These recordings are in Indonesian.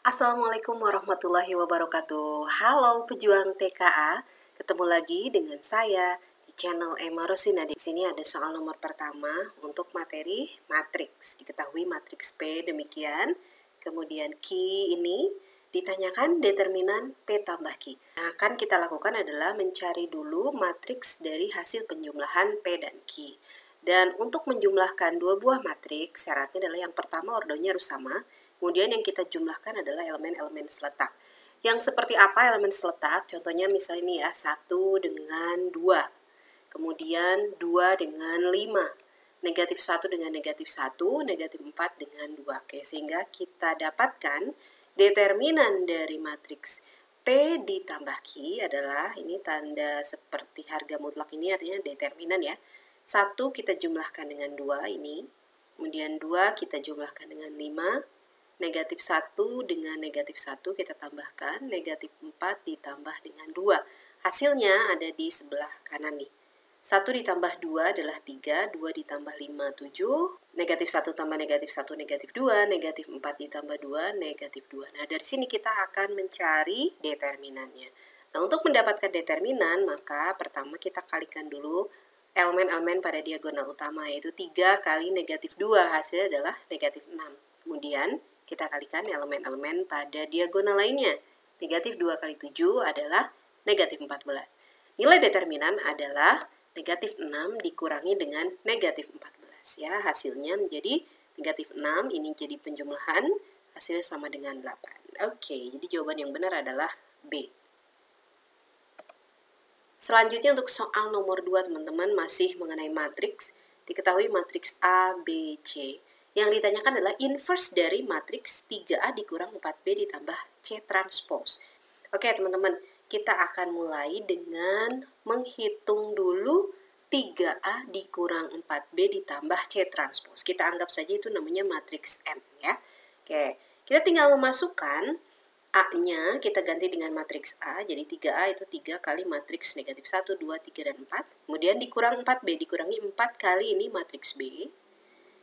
Assalamualaikum warahmatullahi wabarakatuh. Halo pejuang TKA, ketemu lagi dengan saya di channel Emma Rosina. Di sini ada soal nomor pertama untuk materi matriks. Diketahui matriks P demikian. Kemudian Q ini ditanyakan determinan P tambah Q. Yang akan kita lakukan adalah mencari dulu matriks dari hasil penjumlahan P dan Q. Dan untuk menjumlahkan dua buah matriks, syaratnya adalah yang pertama ordonya harus sama. Kemudian yang kita jumlahkan adalah elemen-elemen seletak. Yang seperti apa elemen seletak? Contohnya misalnya ini ya, 1 dengan 2. Kemudian 2 dengan 5. Negatif 1 dengan negatif 1, negatif 4 dengan 2. Oke, sehingga kita dapatkan determinan dari matriks P ditambah Q adalah, ini tanda seperti harga mutlak ini artinya determinan ya. 1 kita jumlahkan dengan 2 ini. Kemudian 2 kita jumlahkan dengan 5. Negatif 1 dengan negatif 1 kita tambahkan, negatif 4 ditambah dengan 2. Hasilnya ada di sebelah kanan nih. 1 ditambah 2 adalah 3, 2 ditambah 5, 7. Negatif 1 tambah negatif 1, negatif 2. Negatif 4 ditambah 2, negatif 2. Nah, dari sini kita akan mencari determinannya. Nah, untuk mendapatkan determinan, maka pertama kita kalikan dulu elemen-elemen pada diagonal utama, yaitu 3 kali negatif 2, hasilnya adalah negatif 6. Kemudian kita kalikan elemen-elemen pada diagonal lainnya. Negatif 2 kali 7 adalah negatif 14. Nilai determinan adalah negatif 6 dikurangi dengan negatif 14. Ya, hasilnya menjadi negatif 6, ini jadi penjumlahan, hasilnya sama dengan 8. Oke, jadi jawaban yang benar adalah B. Selanjutnya untuk soal nomor 2 teman-teman, masih mengenai matriks. Diketahui matriks A, B, C. Yang ditanyakan adalah inverse dari matriks 3A dikurang 4B ditambah C transpose. Oke teman-teman, kita akan mulai dengan menghitung dulu 3A dikurang 4B ditambah C transpose. Kita anggap saja itu namanya matriks M ya. Oke, kita tinggal memasukkan A-nya kita ganti dengan matriks A, jadi 3A itu 3 kali matriks negatif 1, 2, 3, dan 4. Kemudian dikurang 4B, dikurangi 4 kali ini matriks B,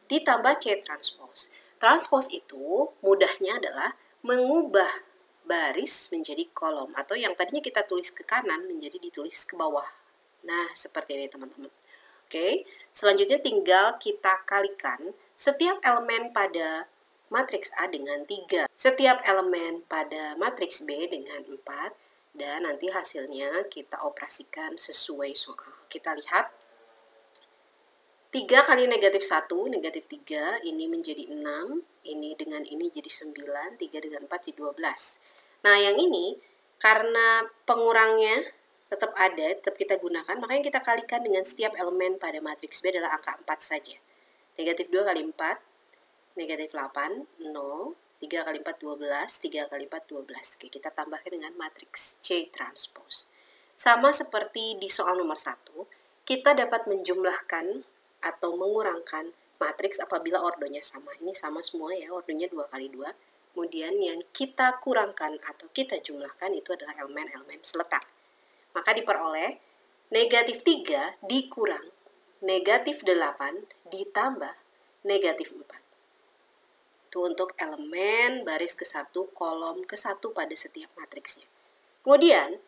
ditambah C transpose. Transpose itu mudahnya adalah mengubah baris menjadi kolom, atau yang tadinya kita tulis ke kanan menjadi ditulis ke bawah. Nah, seperti ini teman-teman. Oke, selanjutnya tinggal kita kalikan setiap elemen pada matriks A dengan 3, setiap elemen pada matriks B dengan 4, dan nanti hasilnya kita operasikan sesuai soal. Kita lihat 3 kali negatif 1, negatif 3, ini menjadi 6, ini dengan ini jadi 9, 3 dengan 4 jadi 12. Nah, yang ini, karena pengurangnya tetap ada, tetap kita gunakan, makanya kita kalikan dengan setiap elemen pada matriks B adalah angka 4 saja. Negatif 2 kali 4, negatif 8, 0, 3 kali 4, 12, 3 kali 4, 12. Oke, kita tambahkan dengan matriks C transpose. Sama seperti di soal nomor 1, kita dapat menjumlahkan atau mengurangkan matriks apabila ordonya sama. Ini sama semua ya, ordonya 2 kali 2. Kemudian yang kita kurangkan atau kita jumlahkan itu adalah elemen-elemen seletak. Maka diperoleh negatif 3 dikurang negatif 8 ditambah negatif 4. Itu untuk elemen baris ke-1, kolom ke-1 pada setiap matriksnya. Kemudian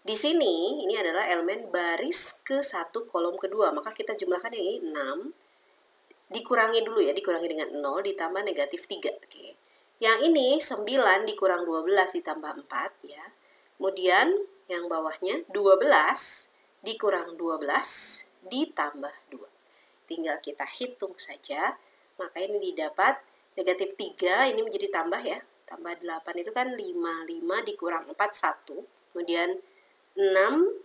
di sini, ini adalah elemen baris ke-1 kolom kedua, maka kita jumlahkan ini 6, dikurangi dulu ya, dikurangi dengan 0, ditambah negatif 3. Oke. Yang ini 9 dikurang 12 ditambah 4 ya. Kemudian yang bawahnya 12 dikurang 12 ditambah 2. Tinggal kita hitung saja, maka ini didapat negatif 3, ini menjadi tambah ya. Tambah 8 itu kan 5, 5 dikurang 4, 1. Kemudian 6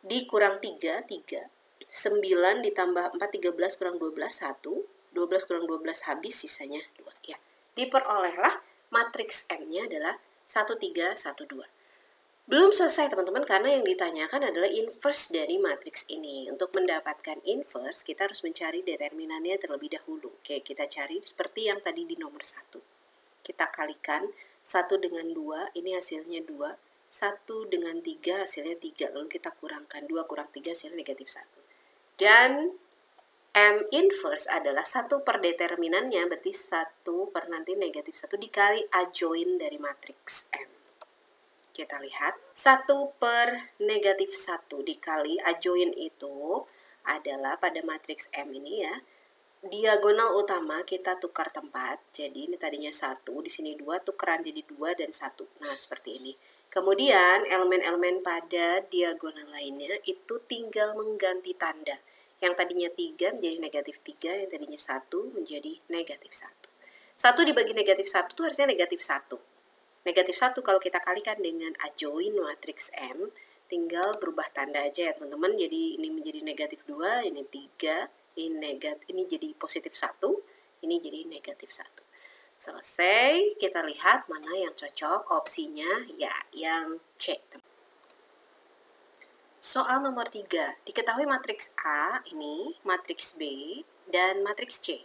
dikurang 3, 3. 9 ditambah 4, 13 kurang 12, 1. 12 kurang 12 habis, sisanya 2. Ya. Diperolehlah matriks M-nya adalah 1, 3, 1, 2. Belum selesai teman-teman, karena yang ditanyakan adalah inverse dari matriks ini. Untuk mendapatkan inverse, kita harus mencari determinannya terlebih dahulu. Oke, kita cari seperti yang tadi di nomor 1. Kita kalikan 1 dengan 2, ini hasilnya 2. 1 dengan 3 hasilnya 3, lalu kita kurangkan 2 kurang 3 hasilnya negatif 1. Dan M inverse adalah 1 per determinannya, berarti 1 per nanti negatif 1 dikali adjoint dari matriks M. Kita lihat, 1 per negatif 1 dikali adjoint itu adalah pada matriks M ini ya, diagonal utama kita tukar tempat. Jadi ini tadinya 1, di sini 2, tukeran jadi 2 dan 1. Nah, seperti ini. Kemudian elemen-elemen pada diagonal lainnya itu tinggal mengganti tanda. Yang tadinya 3 menjadi negatif 3, yang tadinya 1 menjadi negatif 1. 1 dibagi negatif 1 itu harusnya negatif 1. Negatif 1 kalau kita kalikan dengan adjoint matriks M, tinggal berubah tanda aja ya teman-teman. Jadi ini menjadi negatif 2, ini 3, ini jadi positif 1, ini jadi negatif 1. Selesai, kita lihat mana yang cocok. Opsinya ya yang C. Soal nomor 3, diketahui matriks A ini, matriks B, dan matriks C.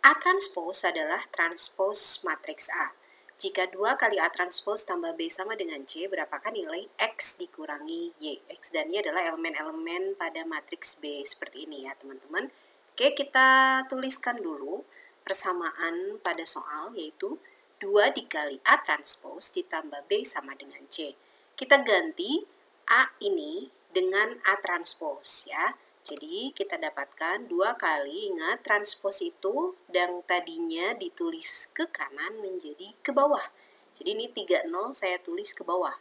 A transpose adalah transpose matriks A. Jika 2 kali A transpose tambah B sama dengan C, berapakah nilai X dikurangi Y? X dan Y adalah elemen-elemen pada matriks B seperti ini ya teman-teman. Oke, kita tuliskan dulu persamaan pada soal, yaitu 2 dikali A transpose ditambah B sama dengan C. Kita ganti A ini dengan A transpose ya. Jadi kita dapatkan 2 kali, ingat transpose itu yang tadinya ditulis ke kanan menjadi ke bawah. Jadi ini 30 saya tulis ke bawah.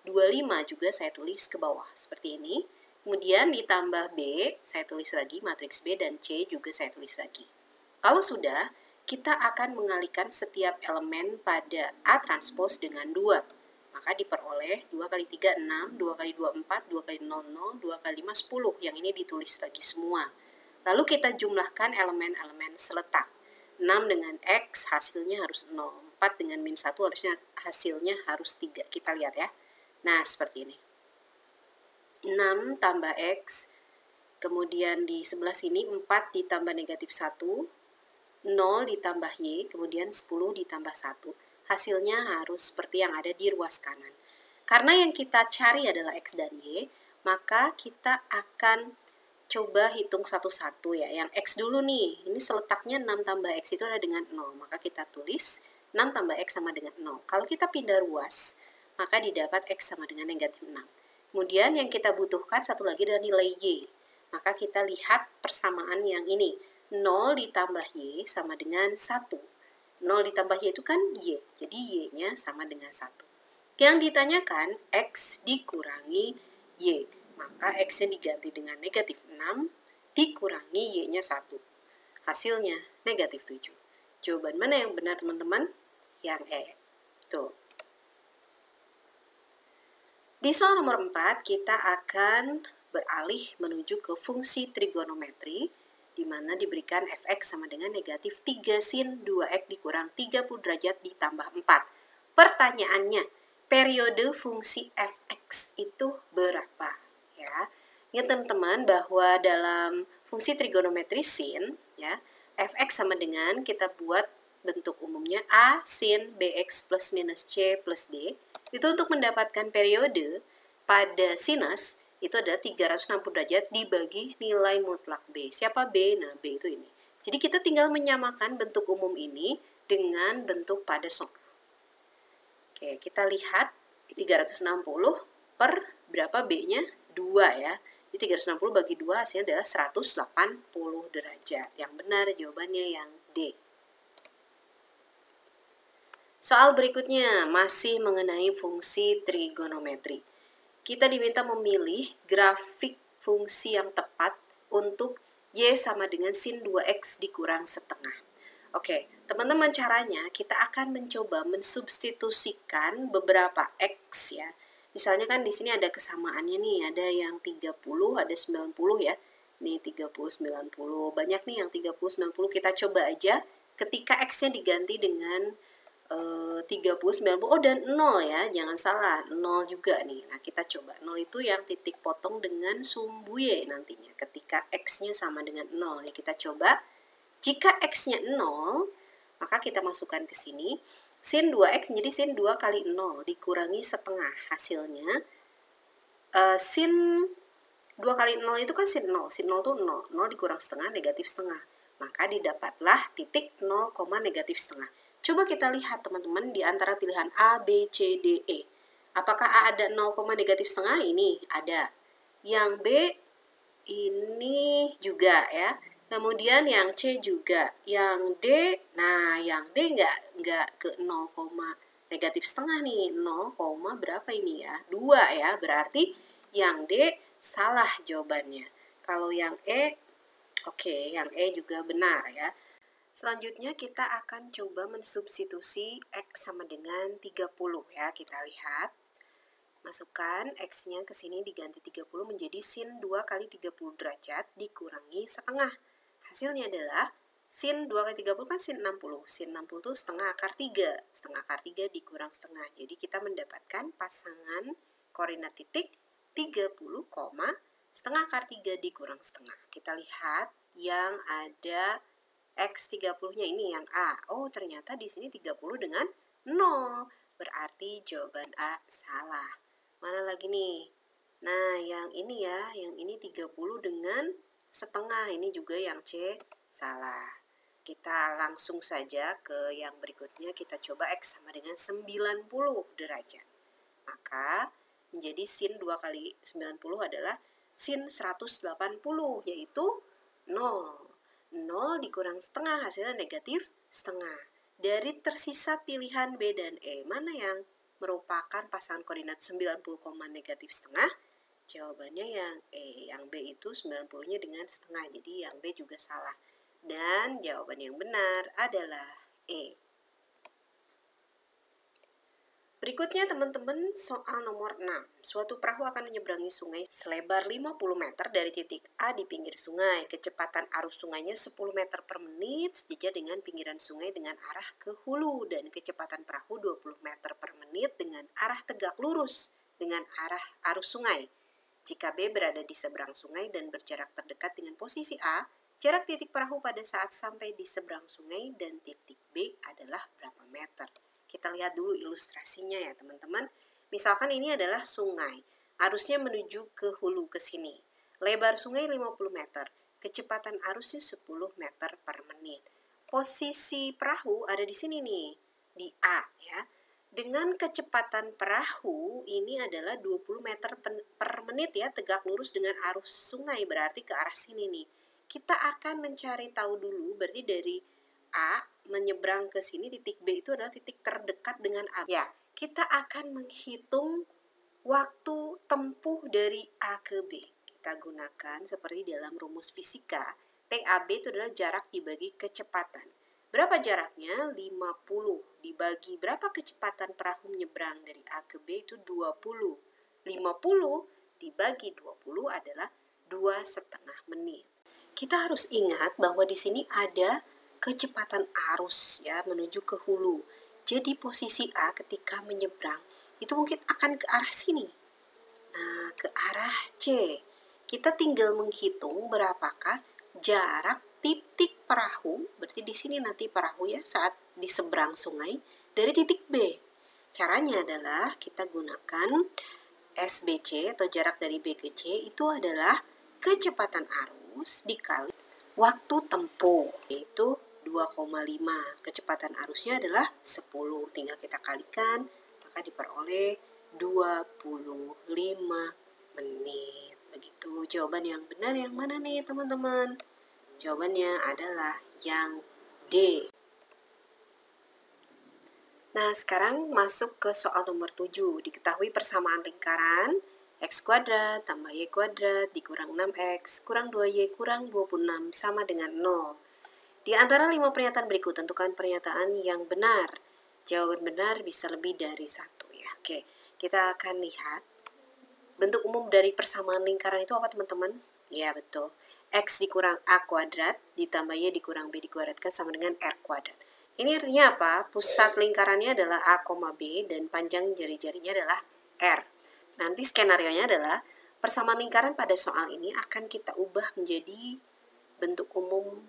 25 juga saya tulis ke bawah. Seperti ini. Kemudian ditambah B, saya tulis lagi matriks B, dan C juga saya tulis lagi. Kalau sudah, kita akan mengalihkan setiap elemen pada A transpose dengan 2. Maka diperoleh 2 kali 3, 6, 2 kali 2, 4, 2 kali 0, 0, 2 kali 5, 10. Yang ini ditulis lagi semua. Lalu kita jumlahkan elemen-elemen seletak. 6 dengan X hasilnya harus 0. 4 dengan min 1 harusnya hasilnya harus 3. Kita lihat ya. Nah, seperti ini. 6 tambah X, kemudian di sebelah sini 4 ditambah negatif 1, 0 ditambah Y, kemudian 10 ditambah 1. Hasilnya harus seperti yang ada di ruas kanan. Karena yang kita cari adalah X dan Y, maka kita akan coba hitung satu-satu ya. Yang X dulu nih, ini seletaknya 6 tambah X itu ada dengan 0. Maka kita tulis 6 tambah X sama dengan 0. Kalau kita pindah ruas, maka didapat X sama dengan negatif 6. Kemudian yang kita butuhkan satu lagi adalah nilai Y. Maka kita lihat persamaan yang ini. 0 ditambah Y sama dengan 1. 0 ditambah Y itu kan Y, jadi Y-nya sama dengan 1. Yang ditanyakan X dikurangi Y, maka X-nya diganti dengan negatif 6, dikurangi Y-nya 1. Hasilnya negatif 7. Jawaban mana yang benar teman-teman? Yang E. Tuh. Di soal nomor 4, kita akan beralih menuju ke fungsi trigonometri, di mana diberikan fx sama dengan negatif 3 sin 2x dikurang 30 derajat ditambah 4. Pertanyaannya, periode fungsi fx itu berapa? Ya, ingat teman-teman bahwa dalam fungsi trigonometri sin, ya, fx sama dengan kita buat bentuk umumnya a sin bx plus minus c plus d. Itu untuk mendapatkan periode pada sinus itu adalah 360 derajat dibagi nilai mutlak B. Siapa B? Nah, B itu ini. Jadi kita tinggal menyamakan bentuk umum ini dengan bentuk pada soal. Oke, kita lihat 360 per berapa B-nya? 2 ya. Jadi 360 bagi 2 hasilnya adalah 180 derajat. Yang benar jawabannya yang D. Soal berikutnya masih mengenai fungsi trigonometri. Kita diminta memilih grafik fungsi yang tepat untuk Y sama dengan sin 2X dikurang setengah. Oke, teman-teman caranya kita akan mencoba mensubstitusikan beberapa X ya. Misalnya kan di sini ada kesamaannya nih, ada yang 30, ada 90 ya. Nih 30, 90, banyak nih yang 30, 90, kita coba aja ketika X-nya diganti dengan 30, 90, oh dan 0 ya, jangan salah, 0 juga nih. Nah kita coba, 0 itu yang titik potong dengan sumbu Y nantinya, ketika X-nya sama dengan 0. Ya kita coba, jika X-nya 0, maka kita masukkan ke sini, sin 2X jadi sin 2 kali 0, dikurangi setengah, hasilnya sin 2 kali 0 itu kan sin 0. Sin 0 itu 0. 0 dikurang setengah, negatif setengah. Maka didapatlah titik 0, negatif setengah. Coba kita lihat teman-teman di antara pilihan A, B, C, D, E. Apakah A ada 0, negatif setengah? Ini ada. Yang B ini juga ya. Kemudian yang C juga. Yang D, nah yang D nggak ke 0, negatif setengah nih. 0, berapa ini ya? 2 ya. Berarti yang D salah jawabannya. Kalau yang E, oke, yang E juga benar ya. Selanjutnya kita akan coba mensubstitusi X sama dengan 30 ya. Kita lihat. Masukkan X-nya ke sini diganti 30 menjadi sin 2 kali 30 derajat dikurangi setengah. Hasilnya adalah sin 2 kali 30 kan sin 60. Sin 60 itu setengah akar 3. Setengah akar 3 dikurang setengah. Jadi kita mendapatkan pasangan koordinat titik 30, setengah akar 3 dikurang setengah. Kita lihat yang ada X 30-nya ini yang A. Oh, ternyata di sini 30 dengan 0. Berarti jawaban A salah. Mana lagi nih? Nah, yang ini ya, yang ini 30 dengan setengah. Ini juga yang C salah. Kita langsung saja ke yang berikutnya. Kita coba X sama dengan 90 derajat. Maka menjadi sin 2 kali 90 adalah sin 180, yaitu 0. 0 dikurang setengah, hasilnya negatif setengah. Dari tersisa pilihan B dan E, mana yang merupakan pasangan koordinat 90, negatif setengah? Jawabannya yang E. Yang B itu 90-nya dengan setengah, jadi yang B juga salah. Dan jawaban yang benar adalah E. Berikutnya teman-teman soal nomor 6. Suatu perahu akan menyeberangi sungai selebar 50 meter dari titik A di pinggir sungai. Kecepatan arus sungainya 10 meter per menit sejajar dengan pinggiran sungai dengan arah ke hulu. Dan kecepatan perahu 20 meter per menit dengan arah tegak lurus dengan arah arus sungai. Jika B berada di seberang sungai dan berjarak terdekat dengan posisi A, jarak titik perahu pada saat sampai di seberang sungai dan titik B adalah berapa meter? Kita lihat dulu ilustrasinya ya teman-teman. Misalkan ini adalah sungai. Arusnya menuju ke hulu ke sini. Lebar sungai 50 meter. Kecepatan arusnya 10 meter per menit. Posisi perahu ada di sini nih. Di A ya. Dengan kecepatan perahu ini adalah 20 meter per menit ya. Tegak lurus dengan arus sungai. Berarti ke arah sini nih. Kita akan mencari tahu dulu berarti dari A menyeberang ke sini, titik B itu adalah titik terdekat dengan A. Ya, kita akan menghitung waktu tempuh dari A ke B. Kita gunakan seperti dalam rumus fisika, TAB itu adalah jarak dibagi kecepatan. Berapa jaraknya? 50 dibagi berapa kecepatan perahu menyeberang dari A ke B itu 20. 50 dibagi 20 adalah 2,5 menit. Kita harus ingat bahwa di sini ada kecepatan arus ya menuju ke hulu. Jadi posisi A ketika menyeberang itu mungkin akan ke arah sini. Nah, ke arah C. Kita tinggal menghitung berapakah jarak titik perahu, berarti di sini nanti perahu ya saat di seberang sungai dari titik B. Caranya adalah kita gunakan SBC atau jarak dari B ke C itu adalah kecepatan arus dikali waktu tempuh, yaitu 2,5. Kecepatan arusnya adalah 10. Tinggal kita kalikan, maka diperoleh 25 menit. Begitu. Jawaban yang benar yang mana nih teman-teman? Jawabannya adalah yang D. Nah, sekarang masuk ke soal nomor 7. Diketahui persamaan lingkaran X kuadrat tambah Y kuadrat dikurang 6X kurang 2Y kurang 26 sama dengan 0. Di antara 5 pernyataan berikut, tentukan pernyataan yang benar. Jawaban benar bisa lebih dari 1 ya. Oke, kita akan lihat bentuk umum dari persamaan lingkaran itu apa teman-teman? Ya, betul. X dikurang A kuadrat ditambah Y dikurang B dikuadratkan sama dengan R kuadrat. Ini artinya apa? Pusat lingkarannya adalah A, B dan panjang jari-jarinya adalah R. Nanti skenarionya adalah persamaan lingkaran pada soal ini akan kita ubah menjadi bentuk umum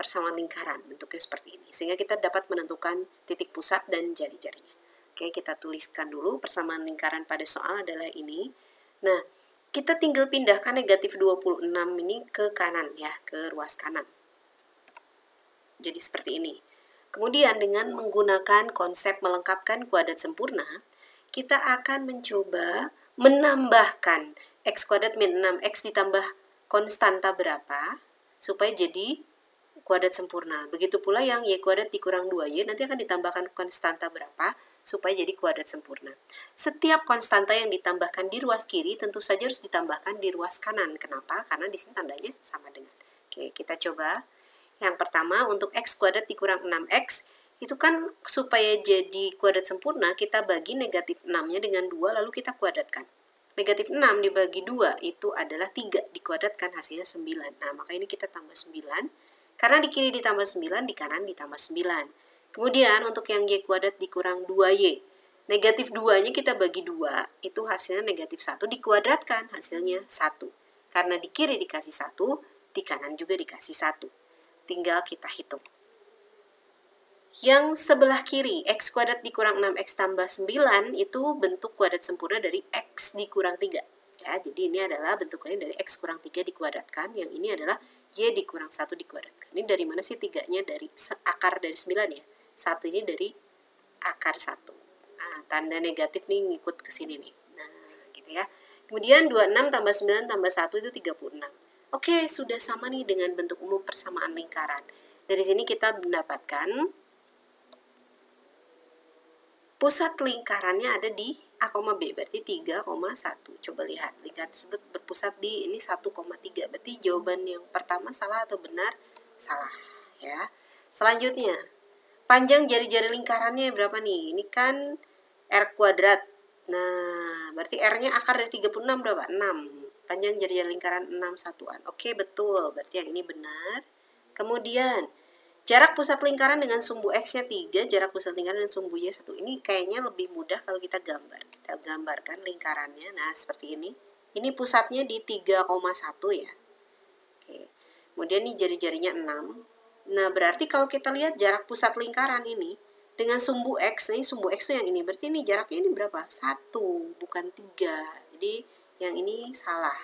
persamaan lingkaran, bentuknya seperti ini. Sehingga kita dapat menentukan titik pusat dan jari-jarinya. Oke, kita tuliskan dulu persamaan lingkaran pada soal adalah ini. Nah, Kita tinggal pindahkan negatif 26 ini ke kanan ya, ke ruas kanan. Jadi seperti ini. Kemudian dengan menggunakan konsep melengkapkan kuadrat sempurna, kita akan mencoba menambahkan x kuadrat min 6x ditambah konstanta berapa supaya jadi kuadrat sempurna. Begitu pula yang y kuadrat dikurang 2y nanti akan ditambahkan konstanta berapa supaya jadi kuadrat sempurna. Setiap konstanta yang ditambahkan di ruas kiri tentu saja harus ditambahkan di ruas kanan. Kenapa? Karena di sini tandanya sama dengan. Oke, kita coba. Yang pertama untuk x kuadrat dikurang 6x itu kan supaya jadi kuadrat sempurna kita bagi negatif 6-nya dengan 2 lalu kita kuadratkan. Negatif 6 dibagi 2 itu adalah 3 dikuadratkan hasilnya 9. Nah maka ini kita tambah 9. Karena di kiri ditambah 9, di kanan ditambah 9. Kemudian untuk yang y kuadrat dikurang 2y. Negatif 2-nya kita bagi 2, itu hasilnya negatif 1 dikuadratkan hasilnya 1. Karena di kiri dikasih 1, di kanan juga dikasih 1. Tinggal kita hitung. Yang sebelah kiri, x kuadrat dikurang 6x tambah 9 itu bentuk kuadrat sempurna dari x dikurang 3. Ya, jadi ini adalah bentuknya dari x kurang 3 dikuadratkan. Yang ini adalah y dikurang 1 dikuadratkan. Ini dari mana sih 3-nya? Dari akar dari 9 ya. 1 ini dari akar 1. Nah, tanda negatif nih ngikut ke sini nih. Nah, gitu ya. Kemudian 26 tambah 9 tambah 1 itu 36. Oke, sudah sama nih dengan bentuk umum persamaan lingkaran. Dari sini kita mendapatkan pusat lingkarannya ada di A, B, berarti 3,1. Coba lihat, lingkaran tersebut berpusat di ini 1,3. Berarti jawaban yang pertama salah atau benar? Salah, ya. Selanjutnya, panjang jari-jari lingkarannya berapa nih? Ini kan R kuadrat. Nah, berarti R-nya akar dari 36 berapa? 6. Panjang jari-jari lingkaran 6 satuan. Oke, betul. Berarti yang ini benar. Kemudian, jarak pusat lingkaran dengan sumbu X-nya 3, jarak pusat lingkaran dengan sumbu Y 1. Ini kayaknya lebih mudah kalau kita gambar. Kita gambarkan lingkarannya. Nah, seperti ini. Ini pusatnya di 3,1 ya. Oke. Kemudian ini jari-jarinya 6. Nah, berarti kalau kita lihat jarak pusat lingkaran ini dengan sumbu X, nih sumbu X itu yang ini. Berarti ini jaraknya ini berapa? 1, bukan 3. Jadi, yang ini salah.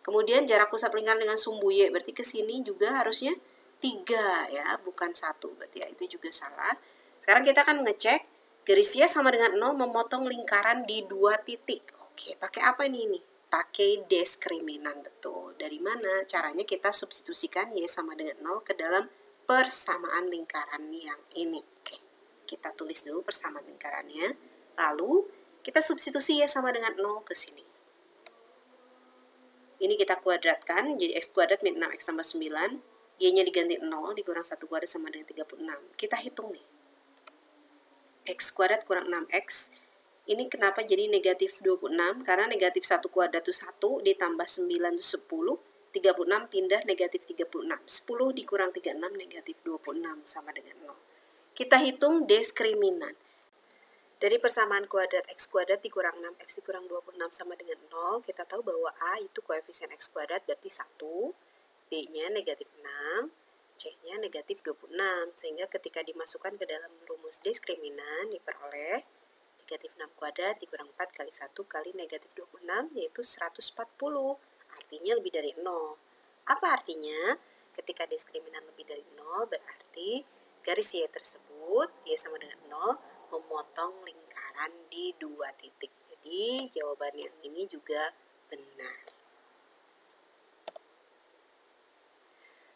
Kemudian jarak pusat lingkaran dengan sumbu Y, berarti ke sini juga harusnya 3 ya, bukan 1. Berarti ya itu juga salah. Sekarang kita akan ngecek garis Y sama dengan 0 memotong lingkaran di 2 titik. Oke, pakai apa ini? Pakai diskriminan, betul. Dari mana? Caranya kita substitusikan Y sama dengan 0 ke dalam persamaan lingkaran yang ini. Oke, kita tulis dulu persamaan lingkarannya. Lalu kita substitusi Y sama dengan 0 ke sini. Ini kita kuadratkan, jadi x kuadrat min 6x tambah 9. Y-nya diganti 0, dikurang 1 kuadrat sama dengan 36. Kita hitung nih. X kuadrat kurang 6x. Ini kenapa jadi negatif 26? Karena negatif 1 kuadrat itu 1, ditambah 9 itu 10. 36 pindah negatif 36. 10 dikurang 36 negatif 26 sama dengan 0. Kita hitung diskriminan. Dari persamaan kuadrat x kuadrat dikurang 6x dikurang 26 sama dengan 0, kita tahu bahwa A itu koefisien x kuadrat berarti 1, B-nya negatif 6, C-nya negatif 26. Sehingga ketika dimasukkan ke dalam rumus diskriminan diperoleh negatif 6 kuadrat dikurang 4 kali 1 kali negatif 26 yaitu 140. Artinya lebih dari 0. Apa artinya? Ketika diskriminan lebih dari 0 berarti garis Y tersebut, Y sama dengan 0, memotong lingkaran di 2 titik. Jadi jawaban yang ini juga benar.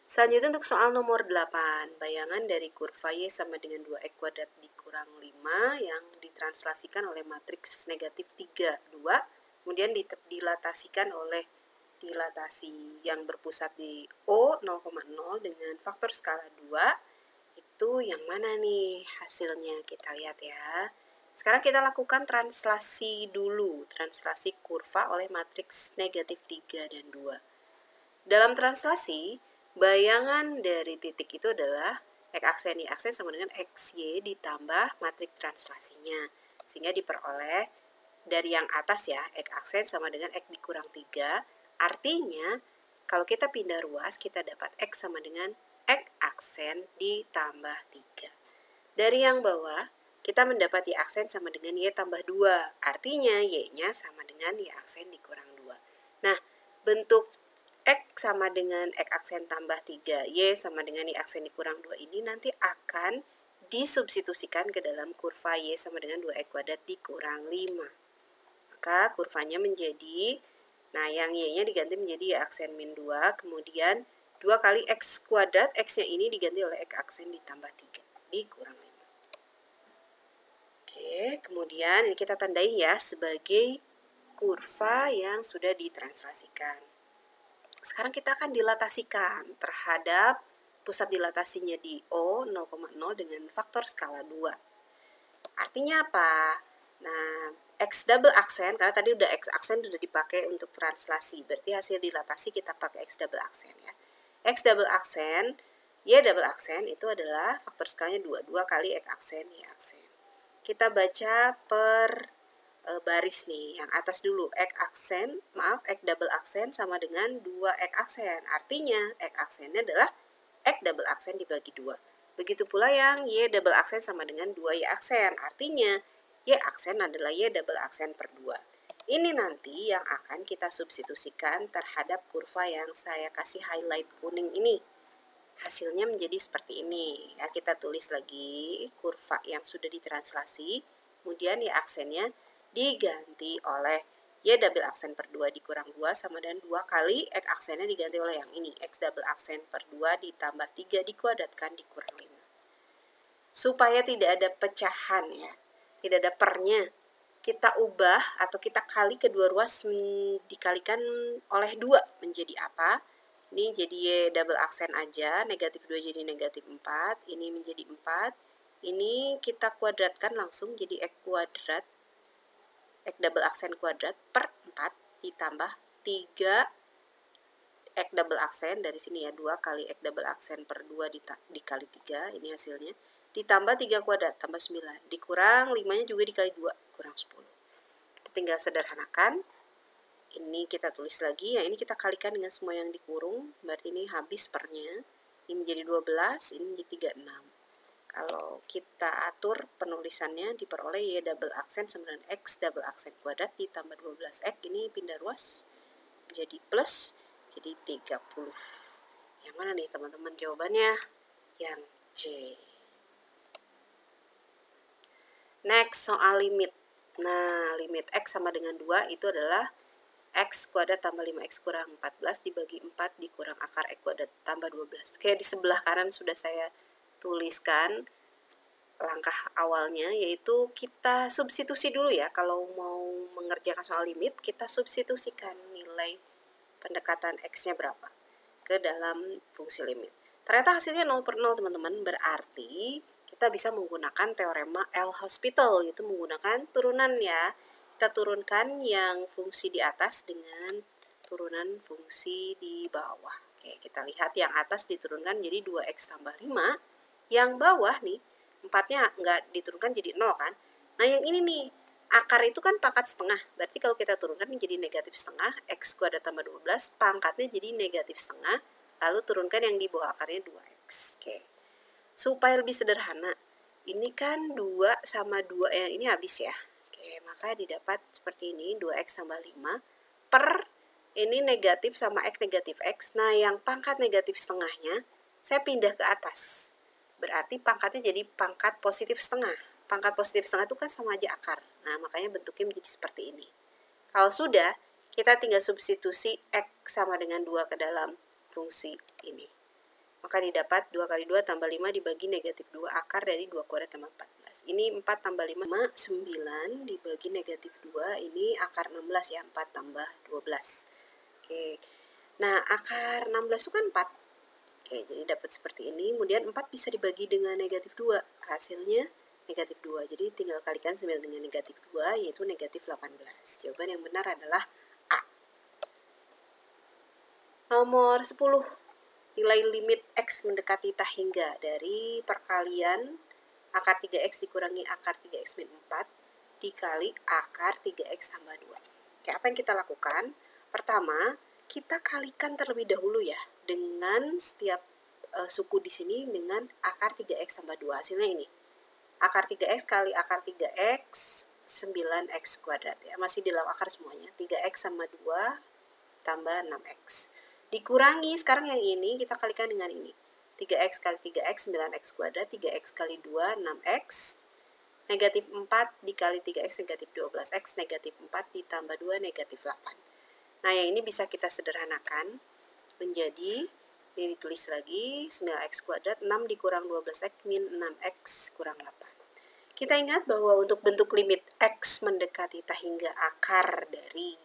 Selanjutnya untuk soal nomor 8, bayangan dari kurva Y sama dengan 2x kuadrat dikurang 5 yang ditranslasikan oleh matriks negatif 3, 2, kemudian dilatasikan oleh dilatasi yang berpusat di O 0,0 dengan faktor skala 2. Itu yang mana nih hasilnya? Kita lihat ya. Sekarang kita lakukan translasi dulu, translasi kurva oleh matriks negatif 3 dan 2. Dalam translasi, bayangan dari titik itu adalah X aksen Y aksen sama dengan XY ditambah matriks translasinya. Sehingga diperoleh dari yang atas ya, X aksen sama dengan X dikurang 3. Artinya, kalau kita pindah ruas, kita dapat X sama dengan X aksen ditambah 3. Dari yang bawah, kita mendapat Y aksen sama dengan Y tambah 2. Artinya, Y-nya sama dengan Y aksen dikurang 2. Nah, bentuk X sama dengan X aksen tambah 3Y sama dengan Y aksen dikurang 2 ini nanti akan disubstitusikan ke dalam kurva Y sama dengan 2X kuadrat dikurang 5. Maka kurvanya menjadi, nah yang Y-nya diganti menjadi Y aksen min 2, kemudian 2 kali X kuadrat, X-nya ini diganti oleh X aksen ditambah 3 dikurang 5. Oke, kemudian ini kita tandai ya sebagai kurva yang sudah ditranslasikan. Sekarang kita akan dilatasikan terhadap pusat dilatasinya di O 0,0 dengan faktor skala 2. Artinya apa? Nah, X double aksen, karena tadi udah X aksen udah dipakai untuk translasi, berarti hasil dilatasi kita pakai X double aksen ya. X double aksen, Y double aksen itu adalah faktor skalanya 2, 2 kali X aksen, Y aksen. Kita baca per baris nih, yang atas dulu, X aksen, maaf, X double aksen sama dengan 2 X aksen. Artinya, X aksennya adalah X double aksen dibagi 2. Begitu pula yang Y double aksen sama dengan 2 Y aksen. Artinya, Y aksen adalah Y double aksen per 2. Ini nanti yang akan kita substitusikan terhadap kurva yang saya kasih highlight kuning ini. Hasilnya menjadi seperti ini. Ya, kita tulis lagi kurva yang sudah ditranslasi, kemudian Y aksennya diganti oleh Y double aksen per 2 dikurang 2 sama dengan 2 kali X aksennya diganti oleh yang ini, X double aksen per 2 ditambah 3 dikuadratkan dikurang 5. Supaya tidak ada pecahan ya, tidak ada pernya, kita ubah atau kita kali kedua ruas dikalikan oleh 2 menjadi apa? Ini jadi Y double aksen aja, negatif 2 jadi negatif 4, ini menjadi 4, ini kita kuadratkan langsung jadi X kuadrat, X double aksen kuadrat per 4 ditambah 3 X double aksen, dari sini ya 2 kali X double aksen per 2 dikali 3, ini hasilnya, ditambah 3 kuadrat tambah 9, dikurang 5-nya juga dikali 2, kurang 10. Kita tinggal sederhanakan. Ini kita tulis lagi, ya ini kita kalikan dengan semua yang dikurung, berarti ini habis pernya, ini menjadi 12, ini menjadi 36. Kalau kita atur penulisannya diperoleh Y double aksen sama dengan X double aksen kuadrat ditambah 12X, ini pindah ruas menjadi plus, jadi 30. Yang mana nih teman-teman jawabannya? Yang C. Next, soal limit. Nah, limit X sama dengan 2 itu adalah X kuadrat tambah 5X kurang 14 dibagi 4 dikurang akar X kuadrat tambah 12. Kayak di sebelah kanan sudah saya tuliskan langkah awalnya, yaitu kita substitusi dulu ya. Kalau mau mengerjakan soal limit, kita substitusikan nilai pendekatan X-nya berapa ke dalam fungsi limit. Ternyata hasilnya 0 per 0 teman-teman, berarti kita bisa menggunakan teorema L-Hospital, yaitu menggunakan turunan ya. Kita turunkan yang fungsi di atas dengan turunan fungsi di bawah. Oke, kita lihat yang atas diturunkan jadi 2X tambah 5. Yang bawah nih, 4-nya nggak diturunkan jadi 0 kan. Nah yang ini nih, akar itu kan pangkat setengah. Berarti kalau kita turunkan menjadi negatif setengah, X kuadrat tambah 12, pangkatnya jadi negatif setengah. Lalu turunkan yang di bawah akarnya 2X. Oke, supaya lebih sederhana, ini kan 2 sama 2, ini habis ya. Oke, maka didapat seperti ini, 2X tambah 5 per ini negatif sama X negatif X. Nah, yang pangkat negatif setengahnya, saya pindah ke atas. Berarti pangkatnya jadi pangkat positif setengah. Pangkat positif setengah itu kan sama aja akar. Nah, makanya bentuknya menjadi seperti ini. Kalau sudah, kita tinggal substitusi X sama dengan 2 ke dalam fungsi ini. Maka didapat 2 kali 2 tambah 5 dibagi negatif 2 akar dari 2 kuadrat tambah 14. Ini 4 tambah 5, 9 dibagi negatif 2, ini akar 16 ya, 4 tambah 12. Oke, nah akar 16 itu kan 4. Oke, jadi dapat seperti ini, kemudian 4 bisa dibagi dengan negatif 2, hasilnya negatif 2. Jadi tinggal kalikan 9 dengan negatif 2, yaitu negatif 18. Jawaban yang benar adalah A. Nomor 10. Nilai limit X mendekati tak hingga dari perkalian akar 3X dikurangi akar 3X min 4 dikali akar 3X tambah 2. Oke, apa yang kita lakukan? Pertama, kita kalikan terlebih dahulu ya dengan setiap suku di sini dengan akar 3X tambah 2. Hasilnya ini. Akar 3X kali akar 3X 9X kuadrat ya. Masih di dalam akar semuanya. 3X sama 2 ditambah 6x. Dikurangi, sekarang yang ini kita kalikan dengan ini. 3x kali 3x, 9x kuadrat, 3x kali 2, 6x. Negatif 4 dikali 3x, negatif 12x, negatif 4 ditambah 2, negatif 8. Nah, yang ini bisa kita sederhanakan menjadi, ini ditulis lagi, 9x kuadrat, 6 dikurang 12x, min 6x kurang 8. Kita ingat bahwa untuk bentuk limit x mendekati hingga akar dari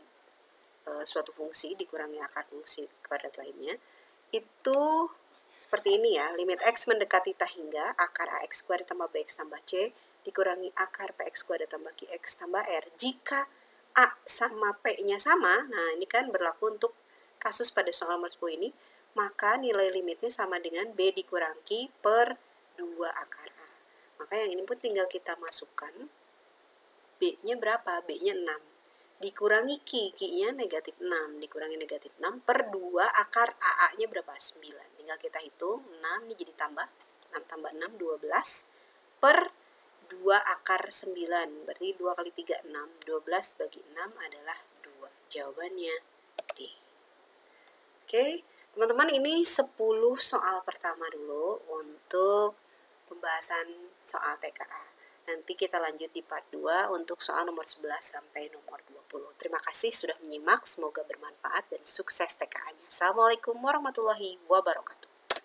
suatu fungsi dikurangi akar fungsi kuadrat lainnya, itu seperti ini ya, limit x mendekati hingga akar ax kuadrat tambah bx tambah c dikurangi akar px kuadrat tambah qx tambah r. Jika a sama p-nya sama, nah ini kan berlaku untuk kasus pada soal nomor 10 ini, maka nilai limitnya sama dengan b dikurang q per 2 akar a. Maka yang ini pun tinggal kita masukkan, b-nya berapa? B-nya 6. Dikurangi q-nya negatif 6. Dikurangi negatif 6 per 2 akar AA-nya berapa? 9. Tinggal kita hitung, 6 ini jadi tambah, 6 tambah 6, 12. Per 2 akar 9. Berarti 2 kali 3, 6. 12 bagi 6 adalah 2. Jawabannya D. Oke, teman-teman, ini 10 soal pertama dulu untuk pembahasan soal TKA. Nanti kita lanjut di part 2 untuk soal nomor 11 sampai nomor 20. Terima kasih sudah menyimak, semoga bermanfaat dan sukses TKA-nya. Assalamualaikum warahmatullahi wabarakatuh.